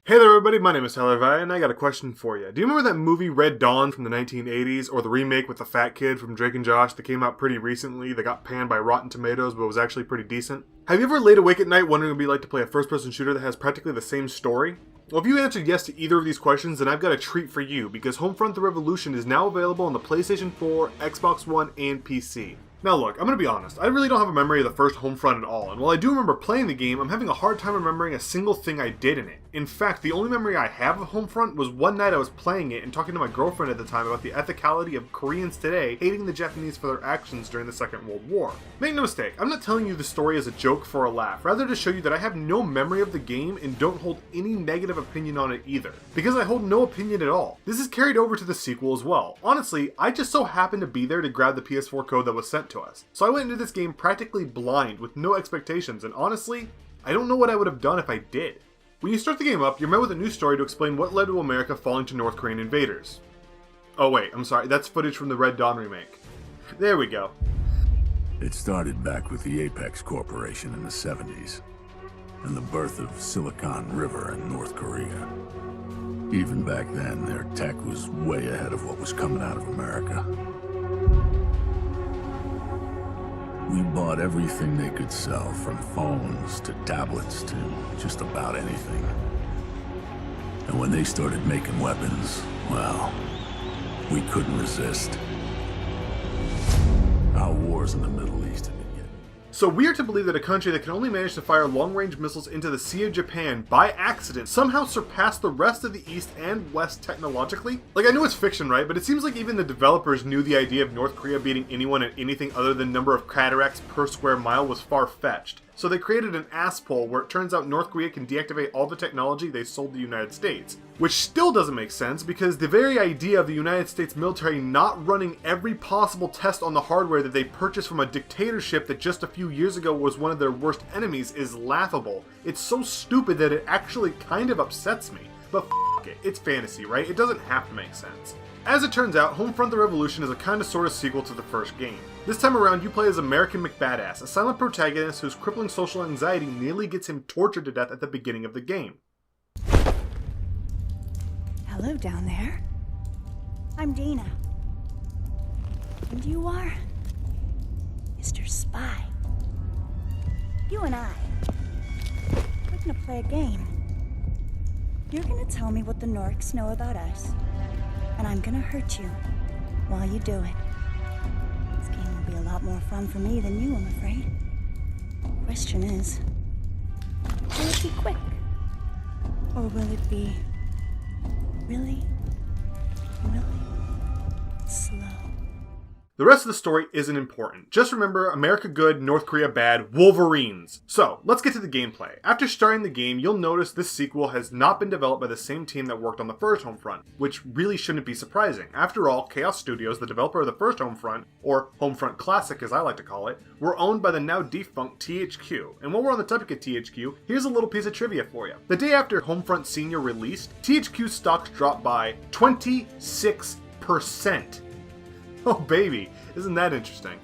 Hey there everybody, my name is Tyler Vaya, and I got a question for you. Do you remember that movie Red Dawn from the 1980s, or the remake with the fat kid from Drake and Josh that came out pretty recently that got panned by Rotten Tomatoes but was actually pretty decent? Have you ever laid awake at night wondering what it'd be like to play a first-person shooter that has practically the same story? Well, if you answered yes to either of these questions, then I've got a treat for you, because Homefront: The Revolution is now available on the PlayStation 4, Xbox One, and PC. Now look, I'm gonna be honest, I really don't have a memory of the first Homefront at all, and while I do remember playing the game, I'm having a hard time remembering a single thing I did in it. In fact, the only memory I have of Homefront was one night I was playing it and talking to my girlfriend at the time about the ethicality of Koreans today hating the Japanese for their actions during the Second World War. Make no mistake, I'm not telling you the story as a joke for a laugh, rather to show you that I have no memory of the game and don't hold any negative opinion on it either. Because I hold no opinion at all. This is carried over to the sequel as well. Honestly, I just so happened to be there to grab the PS4 code that was sent to us. So I went into this game practically blind with no expectations, and honestly, I don't know what I would have done if I did. When you start the game up, you're met with a new story to explain what led to America falling to North Korean invaders. Oh wait, I'm sorry, that's footage from the Red Dawn remake. There we go. It started back with the Apex Corporation in the 70s, and the birth of Silicon River in North Korea. Even back then, their tech was way ahead of what was coming out of America. We bought everything they could sell, from phones to tablets to just about anything. And when they started making weapons, well, we couldn't resist. Our wars in the Middle East had been getting... So weird to believe that a country that can only manage to fire long-range missiles into the Sea of Japan by accident somehow surpassed the rest of the East and West technologically? Like, I know it's fiction, right? But it seems like even the developers knew the idea of North Korea beating anyone at anything other than number of cataracts per square mile was far-fetched. So they created an ass poll where it turns out North Korea can deactivate all the technology they sold the United States. Which still doesn't make sense, because the very idea of the United States military not running every possible test on the hardware that they purchased from a dictatorship that just a few years ago was one of their worst enemies is laughable. It's so stupid that it actually kind of upsets me. But f*** it, it's fantasy, right? It doesn't have to make sense. As it turns out, Homefront: The Revolution is a kind of sort of sequel to the first game. This time around, you play as American McBadass, a silent protagonist whose crippling social anxiety nearly gets him tortured to death at the beginning of the game. Hello down there. I'm Dina. And you are? Mr. Spy. You and I, we're gonna play a game. You're gonna tell me what the Norks know about us, and I'm gonna hurt you while you do it. This game will be a lot more fun for me than you, I'm afraid. Question is, will it be quick? Or will it be really, really slow? The rest of the story isn't important. Just remember, America good, North Korea bad, Wolverines. So, let's get to the gameplay. After starting the game, you'll notice this sequel has not been developed by the same team that worked on the first Homefront, which really shouldn't be surprising. After all, Chaos Studios, the developer of the first Homefront, or Homefront Classic as I like to call it, were owned by the now defunct THQ. And while we're on the topic of THQ, here's a little piece of trivia for you. The day after Homefront Senior released, THQ stocks dropped by 26%. Oh baby, isn't that interesting?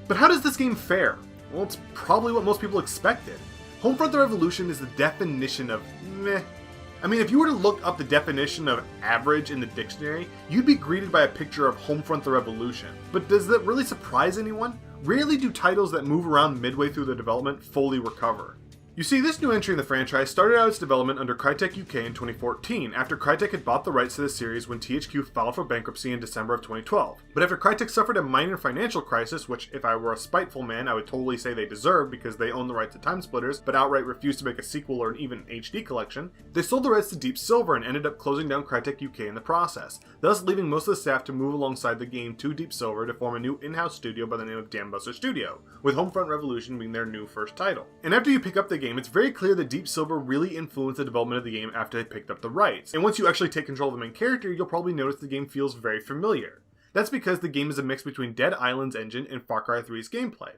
But how does this game fare? Well, it's probably what most people expected. Homefront: The Revolution is the definition of meh. I mean, if you were to look up the definition of average in the dictionary, you'd be greeted by a picture of Homefront: The Revolution. But does that really surprise anyone? Rarely do titles that move around midway through their development fully recover. You see, this new entry in the franchise started out its development under Crytek UK in 2014, after Crytek had bought the rights to the series when THQ filed for bankruptcy in December of 2012. But after Crytek suffered a minor financial crisis, which if I were a spiteful man I would totally say they deserved because they own the rights to Time Splitters, but outright refused to make a sequel or an even HD collection, they sold the rights to Deep Silver and ended up closing down Crytek UK in the process, thus leaving most of the staff to move alongside the game to Deep Silver to form a new in-house studio by the name of Dambuster Studio, with Homefront Revolution being their new first title. And after you pick up the game, it's very clear that Deep Silver really influenced the development of the game after they picked up the rights. And once you actually take control of the main character, you'll probably notice the game feels very familiar. That's because the game is a mix between Dead Island's engine and Far Cry 3's gameplay.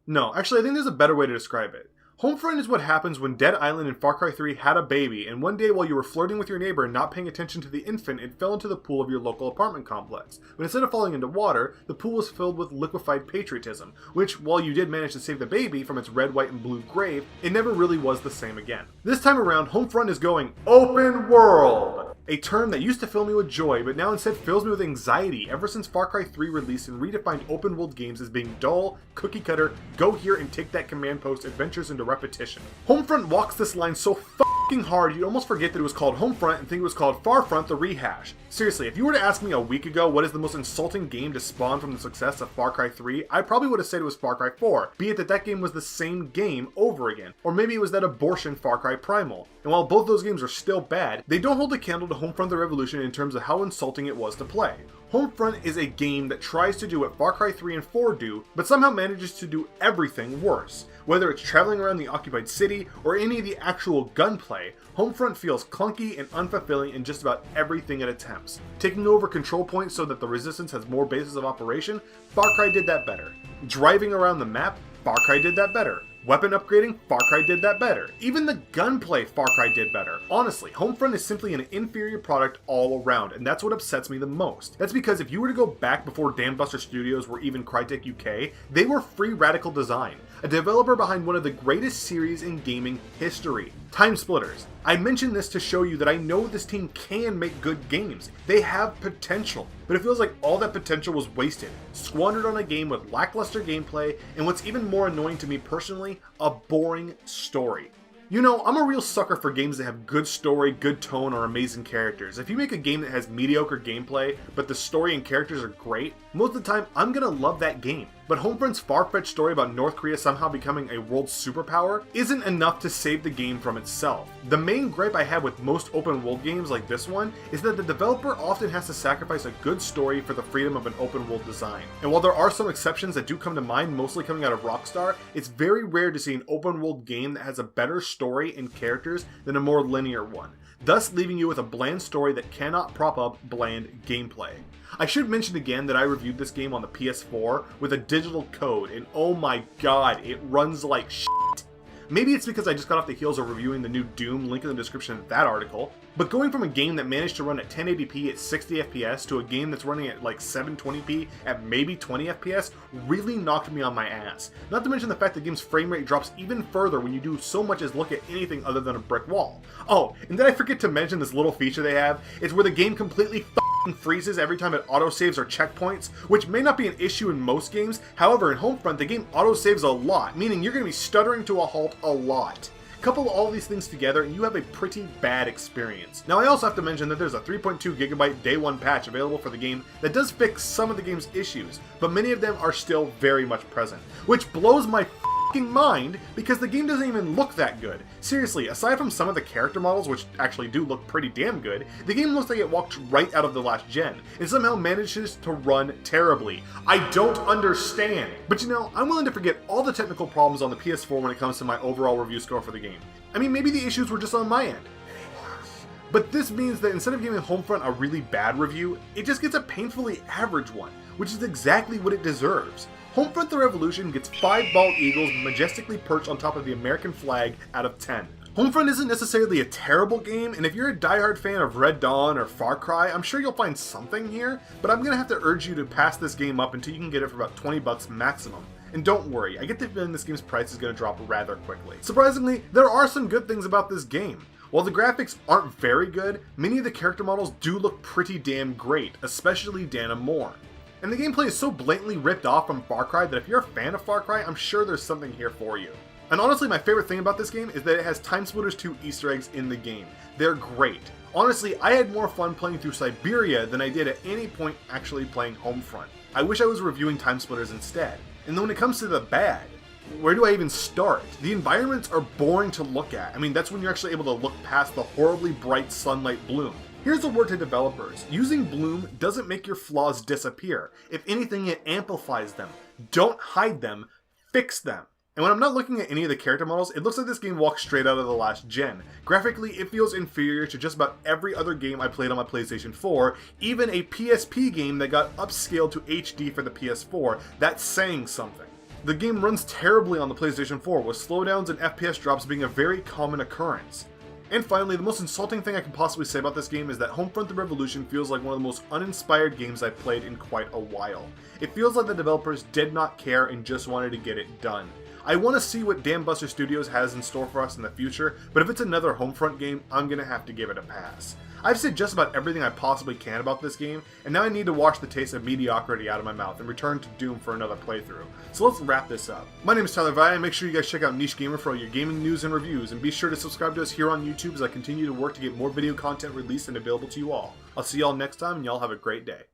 No, actually I think there's a better way to describe it. Homefront is what happens when Dead Island and Far Cry 3 had a baby, and one day while you were flirting with your neighbor and not paying attention to the infant, it fell into the pool of your local apartment complex. But instead of falling into water, the pool was filled with liquefied patriotism, which, while you did manage to save the baby from its red, white, and blue grave, it never really was the same again. This time around, Homefront is going open world! A term that used to fill me with joy, but now instead fills me with anxiety ever since Far Cry 3 released and redefined open world games as being dull, cookie cutter, go here and take that command post adventures into repetition. Homefront walks this line so fucking hard you'd almost forget that it was called Homefront and think it was called Farfront the Rehash. Seriously, if you were to ask me a week ago what is the most insulting game to spawn from the success of Far Cry 3, I probably would have said it was Far Cry 4, be it that that game was the same game over again, or maybe it was that abortion Far Cry Primal. And while both those games are still bad, they don't hold a candle to Homefront the Revolution in terms of how insulting it was to play. Homefront is a game that tries to do what Far Cry 3 and 4 do, but somehow manages to do everything worse. Whether it's traveling around the occupied city or any of the actual gunplay, Homefront feels clunky and unfulfilling in just about everything it attempts. Taking over control points so that the Resistance has more bases of operation, Far Cry did that better. Driving around the map, Far Cry did that better. Weapon upgrading, Far Cry did that better. Even the gunplay, Far Cry did better. Honestly, Homefront is simply an inferior product all around, and that's what upsets me the most. That's because if you were to go back before Dambuster Studios were even Crytek UK, they were Free Radical Design, a developer behind one of the greatest series in gaming history, Time Splitters. I mention this to show you that I know this team can make good games. They have potential, but it feels like all that potential was wasted, squandered on a game with lackluster gameplay, and what's even more annoying to me personally, a boring story. You know, I'm a real sucker for games that have good story, good tone, or amazing characters. If you make a game that has mediocre gameplay, but the story and characters are great, most of the time I'm gonna love that game. But Homefront's far-fetched story about North Korea somehow becoming a world superpower isn't enough to save the game from itself. The main gripe I have with most open-world games like this one is that the developer often has to sacrifice a good story for the freedom of an open-world design. And while there are some exceptions that do come to mind, mostly coming out of Rockstar, it's very rare to see an open-world game that has a better story and characters than a more linear one, thus leaving you with a bland story that cannot prop up bland gameplay. I should mention again that I reviewed this game on the PS4 with a digital code, and oh my god, it runs like shit. Maybe it's because I just got off the heels of reviewing the new Doom, link in the description of that article, but going from a game that managed to run at 1080p at 60 FPS to a game that's running at like 720p at maybe 20 FPS really knocked me on my ass. Not to mention the fact that the game's frame rate drops even further when you do so much as look at anything other than a brick wall. Oh, and did I forget to mention this little feature they have? It's where the game completely freezes every time it autosaves or checkpoints, which may not be an issue in most games. However, in Homefront, the game autosaves a lot, meaning you're going to be stuttering to a halt a lot. Couple all these things together and you have a pretty bad experience. Now I also have to mention that there's a 3.2 gigabyte day one patch available for the game that does fix some of the game's issues, but many of them are still very much present, which blows my mind because the game doesn't even look that good. Seriously, aside from some of the character models, which actually do look pretty damn good, the game looks like it walked right out of the last gen, and somehow manages to run terribly. I don't understand. But you know, I'm willing to forget all the technical problems on the PS4 when it comes to my overall review score for the game. I mean, maybe the issues were just on my end. But this means that instead of giving Homefront a really bad review, it just gets a painfully average one, which is exactly what it deserves. Homefront the Revolution gets 5 bald eagles majestically perched on top of the American flag out of 10. Homefront isn't necessarily a terrible game, and if you're a diehard fan of Red Dawn or Far Cry, I'm sure you'll find something here, but I'm gonna have to urge you to pass this game up until you can get it for about 20 bucks maximum. And don't worry, I get the feeling this game's price is gonna drop rather quickly. Surprisingly, there are some good things about this game. While the graphics aren't very good, many of the character models do look pretty damn great, especially Dana Moore. And the gameplay is so blatantly ripped off from Far Cry that if you're a fan of Far Cry, I'm sure there's something here for you. And honestly, my favorite thing about this game is that it has Time Splitters 2 Easter eggs in the game. They're great. Honestly, I had more fun playing through Siberia than I did at any point actually playing Homefront. I wish I was reviewing Time Splitters instead. And then when it comes to the bad, where do I even start? The environments are boring to look at. I mean, that's when you're actually able to look past the horribly bright sunlight bloom. Here's a word to developers. Using bloom doesn't make your flaws disappear. If anything, it amplifies them. Don't hide them, fix them. And when I'm not looking at any of the character models, it looks like this game walks straight out of the last gen. Graphically, it feels inferior to just about every other game I played on my PlayStation 4, even a PSP game that got upscaled to HD for the PS4. That's saying something. The game runs terribly on the PlayStation 4, with slowdowns and FPS drops being a very common occurrence. And finally, the most insulting thing I can possibly say about this game is that Homefront The Revolution feels like one of the most uninspired games I've played in quite a while. It feels like the developers did not care and just wanted to get it done. I want to see what Dambuster Studios has in store for us in the future, but if it's another Homefront game, I'm going to have to give it a pass. I've said just about everything I possibly can about this game, and now I need to wash the taste of mediocrity out of my mouth and return to Doom for another playthrough. So let's wrap this up. My name is Tyler Vaya, and make sure you guys check out Niche Gamer for all your gaming news and reviews, and be sure to subscribe to us here on YouTube as I continue to work to get more video content released and available to you all. I'll see y'all next time, and y'all have a great day.